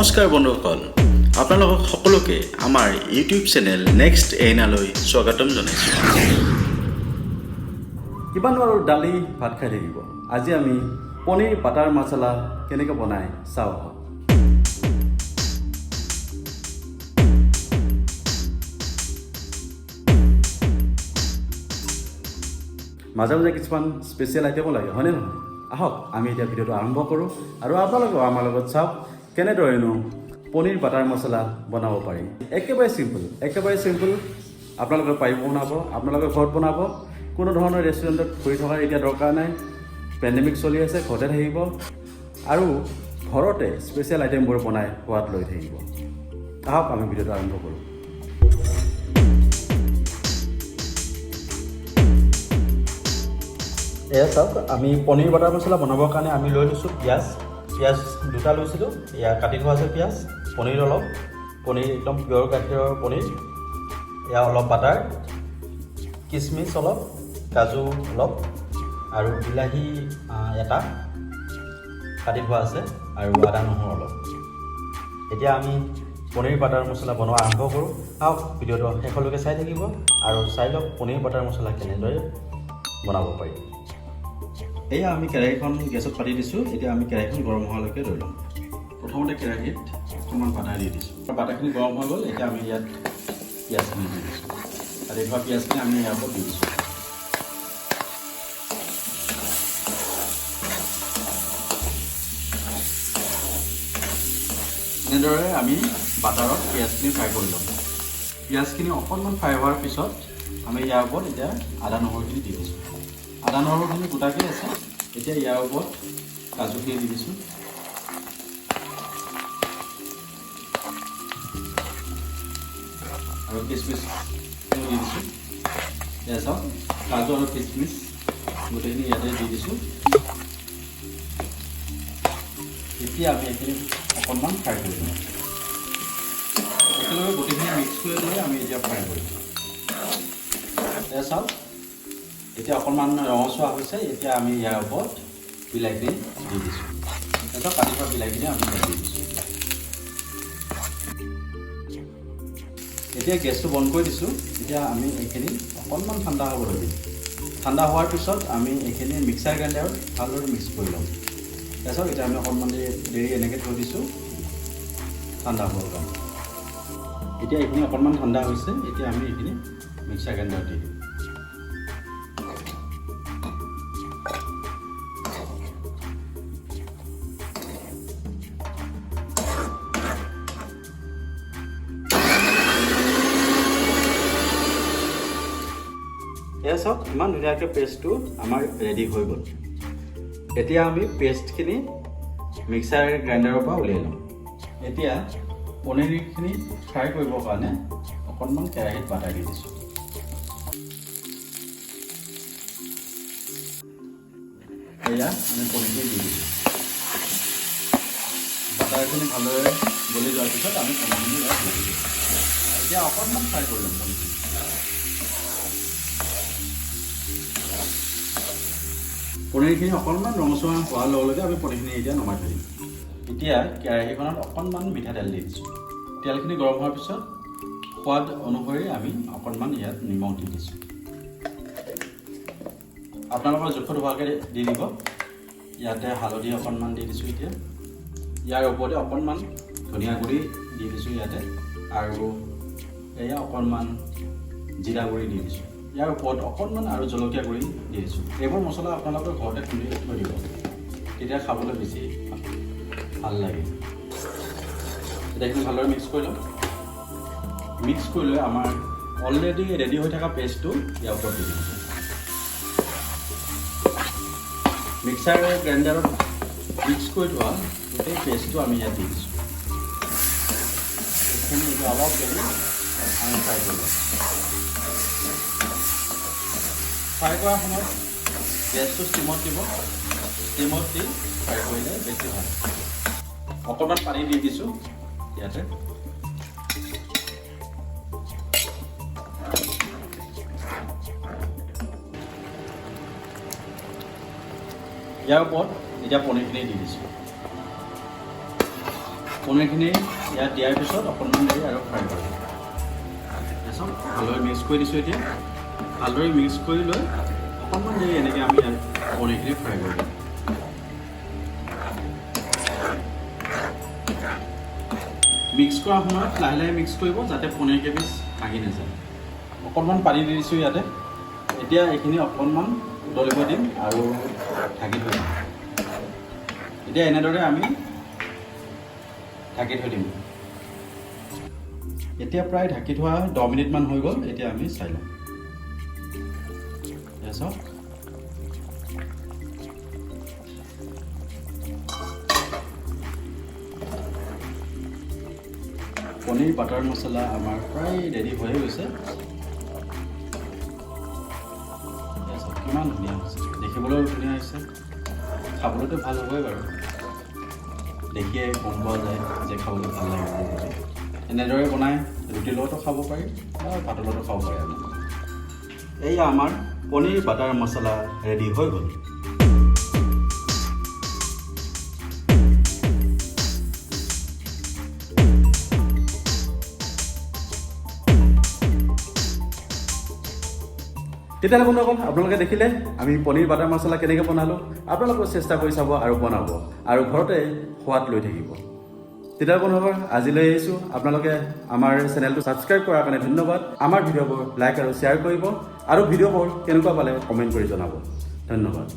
নমস্কাৰ বন্ধুসকল, আপোনালোকক সকলোকে আমাৰ ইউটিউব চেনেল নেক্সট এনালৈ স্বাগতম জনাইছোঁ। কিমান আৰু দালি ভাত খাই থাকিব। আজি আমি পনীৰ বাটাৰ মছলা কেনেকৈ বনাই চাওঁ। মাজে মাজে কিছুমান স্পেচিয়েল আইটেমো লাগে, হয়নে নহয়? আহক আমি এতিয়া ভিডিঅ'টো আৰম্ভ কৰোঁ আৰু আপোনালোকেও আমাৰ লগত চাওক কেনেদৰেনো পনীৰ বাটাৰ মছলা বনাব পাৰি। একেবাৰে চিম্পল আপোনালোকে পাৰিব বনাব, আপোনালোকে ঘৰত বনাব। কোনো ধৰণৰ ৰেষ্টুৰেণ্টত ঘূৰি থকাৰ এতিয়া দৰকাৰ নাই। পেণ্ডেমিক চলি আছে, ঘৰতে থাকিব আৰু ঘৰতে স্পেচিয়েল আইটেমবোৰ বনাই সোৱাদ লৈ থাকিব। আহক আমি ভিডিঅ'টো আৰম্ভ কৰোঁ। এয়া চাওক, আমি পনীৰ বাটাৰ মছলা বনাবৰ কাৰণে আমি লৈ লৈছোঁ পিঁয়াজ দুটা লৈছিলোঁ। এয়া কাটি থোৱা আছে পিঁয়াজ, পনীৰ অলপ, পনীৰ একদম পিয়ৰ গাখীৰৰ পনীৰ, এয়া অলপ বাটাৰ, কিচমিচ অলপ, কাজু অলপ আৰু বিলাহী এটা কাটি থোৱা আছে আৰু আদা নহৰু অলপ। এতিয়া আমি পনীৰ বাটাৰ মছলা বনোৱা আৰম্ভ কৰোঁ। আহক ভিডিঅ'টো শেষলৈকে চাই থাকিব আৰু চাই লওক পনীৰ বাটাৰ মছলা কেনেদৰে বনাব পাৰি। এয়া আমি কেৰাহীখন গেছত পাতি দিছোঁ। এতিয়া আমি কেৰাহীখন গৰম হোৱালৈকে লৈ ল'ম। প্ৰথমতে কেৰাহীত অকণমান বাটাৰ দি দিছোঁ। বাটাৰখিনি গৰম হৈ গ'ল। এতিয়া আমি ইয়াত পিঁয়াজখিনি দি দিছোঁ। কাটি থোৱা পিঁয়াজখিনি আমি ইয়াৰ ওপৰত দি দিছোঁ। এনেদৰে আমি বাটাৰত পিঁয়াজখিনি ফ্ৰাই কৰি ল'ম। পিঁয়াজখিনি অকণমান ফ্ৰাই হোৱাৰ পিছত আমি ইয়াৰ ওপৰত এতিয়া আদা নহৰুখিনি দি দিছোঁ। আদা নহৰুখিনি গোটাকৈ আছে। এতিয়া ইয়াৰ ওপৰত কাজুখিনি দি দিছোঁ। আৰু কিচমিচখিনি দি দিছোঁ। এয়া চাওক, কাজু আৰু কিচমিচ গোটেইখিনি ইয়াতে দি দিছোঁ। এতিয়া আমি এইখিনি অকণমান ফ্ৰাই কৰি লওঁ। একেলগে গোটেইখিনি মিক্স কৰি লৈ আমি এতিয়া ফ্ৰাই কৰিম। এয়া চাওক, এতিয়া অকণমান ৰঙচুৱা হৈছে। এতিয়া আমি ইয়াৰ ওপৰত বিলাহীখিনি দি দিছোঁ। এতিয়া কাটি থোৱা বিলাহীখিনি আমি ইয়াত দি দিছোঁ। এতিয়া গেছটো বন্ধ কৰি দিছোঁ। এতিয়া আমি এইখিনি অকণমান ঠাণ্ডা হ'বলৈ দিম। ঠাণ্ডা হোৱাৰ পিছত আমি এইখিনি মিক্সাৰ গ্ৰাইণ্ডাৰত ভালদৰে মিক্স কৰি ল'ম। তাৰপিছত এতিয়া আমি অকণমান দেৰি এনেকৈ থৈ দিছোঁ ঠাণ্ডা হ'বৰ কাৰণে। এতিয়া এইখিনি অকণমান ঠাণ্ডা হৈছে। এতিয়া আমি এইখিনি মিক্সাৰ গ্ৰাইণ্ডাৰত দি দিম। এয়া চাওক, ইমান ধুনীয়াকৈ পেষ্টটো আমাৰ ৰেডি হৈ গ'ল। এতিয়া আমি পেষ্টখিনি মিক্সাৰ গ্ৰাইণ্ডাৰৰ পৰা উলিয়াই ল'ম। এতিয়া পনীৰখিনি ফ্ৰাই কৰিবৰ কাৰণে অকণমান কেৰাহীত বাটাৰ দি দিছোঁ। এয়া আমি পনীৰখিনি দি দিছোঁ। বাটাৰখিনি ভালদৰে গলি যোৱাৰ পিছত আমি পনীৰখিনি ইয়াত দি দিছোঁ। এতিয়া অকণমান ফ্ৰাই কৰি ল'ম পনীৰখিনি। পনীৰখিনি অকণমান ৰঙচুৱা হোৱাৰ লগে লগে আমি পনীৰখিনি এতিয়া নমাই থৈ দিম। এতিয়া কেৰাহীখনত অকণমান মিঠাতেল দি দিছোঁ। তেলখিনি গৰম হোৱাৰ পিছত সোৱাদ অনুসৰি আমি অকণমান ইয়াত নিমখ দি দিছোঁ। আপোনালোকৰ জোখত হোৱাকৈ দি দিব। ইয়াতে হালধি অকণমান দি দিছোঁ। এতিয়া ইয়াৰ ওপৰতে অকণমান ধনিয়া গুড়ি দি দিছোঁ ইয়াতে, আৰু এয়া অকণমান জিৰা গুড়ি দি দিছোঁ। ইয়াৰ ওপৰত অকণমান আৰু জলকীয়া গুড়ি দি দিছোঁ। এইবোৰ মছলা আপোনালোকে ঘৰতে খুন্দি থৈ দিব, তেতিয়া খাবলৈ বেছি ভাল লাগে। এতিয়া এইখিনি ভালদৰে মিক্স কৰি ল'ম। মিক্স কৰি লৈ আমাৰ অলৰেডি ৰেডি হৈ থকা পেষ্টটো ইয়াৰ ওপৰত দি দিছোঁ। মিক্সাৰ গ্ৰাইণ্ডাৰত মিক্স কৰি থোৱা গোটেই পেষ্টটো আমি ইয়াত দি দিছোঁ। এইখিনি এতিয়া অলপ দেৰি আমি ফ্ৰাই কৰি ল'ম। ফ্ৰাই কৰাৰ সময়ত গেছটো ষ্টিমত দিব। ষ্টিমত দি ফ্ৰাই কৰিলে বেছি ভাল। অকণমান পানী দি দিছোঁ ইয়াতে। ইয়াৰ ওপৰত এতিয়া পনীৰখিনি দি দিছোঁ। পনীৰখিনি ইয়াত দিয়াৰ পিছত অকণমান দেৰি আৰু ফ্ৰাই কৰিম। তাৰপিছত ভালদৰে মিক্স কৰি দিছোঁ। এতিয়া ভালদৰে মিক্স কৰি লৈ অকণমান দেৰি এনেকৈ আমি ইয়াত পনীৰখিনি ফ্ৰাই কৰি দিম। মিক্স কৰাৰ সময়ত লাহে লাহে মিক্স কৰিব যাতে পনীৰ কেইপিচ ভাঙি নাযায়। অকণমান পানী দি দিছোঁ ইয়াতে। এতিয়া এইখিনি অকণমান উতলিব দিম আৰু ঢাকি থৈ দিম। এতিয়া এনেদৰে আমি ঢাকি থৈ দিম। এতিয়া প্ৰায় ঢাকি থোৱা 10 মিনিটমান হৈ গ'ল। এতিয়া আমি চাই লওঁ। চাওক পনীৰ বাটাৰ মছলা আমাৰ প্ৰায় ৰেডি হৈয়ে গৈছে। কিমান ধুনীয়া হৈছে, দেখিবলৈও ধুনীয়া হৈছে, খাবলৈতো ভাল হ'বই বাৰু। দেখিয়ে গম পোৱা যায় যে খাবলৈ ভাল লাগে। এনেদৰে বনাই ৰুটিৰ লগতো খাব পাৰি বা ভাতৰ লগতো খাব পাৰি। এয়া আমাৰ পনীৰ বাটাৰ মছলা ৰেডি হৈ গ'ল। তেতিয়াহ'লে বন্ধুসকল, আপোনালোকে দেখিলে আমি পনীৰ বাটাৰ মছলা কেনেকৈ বনালোঁ। আপোনালোকেও চেষ্টা কৰি চাব আৰু বনাব আৰু ঘৰতে সোৱাদ লৈ থাকিব। তেতিয়াহ'লে বন্ধুসকল, আজিলৈ আহিছোঁ। আপোনালোকে আমাৰ চেনেলটো ছাবস্ক্ৰাইব কৰাৰ কাৰণে ধন্যবাদ। আমাৰ ভিডিঅ'বোৰ লাইক আৰু শ্বেয়াৰ কৰিব আৰু ভিডিঅ'বোৰ কেনেকুৱা পালে কমেণ্ট কৰি জনাব। ধন্যবাদ।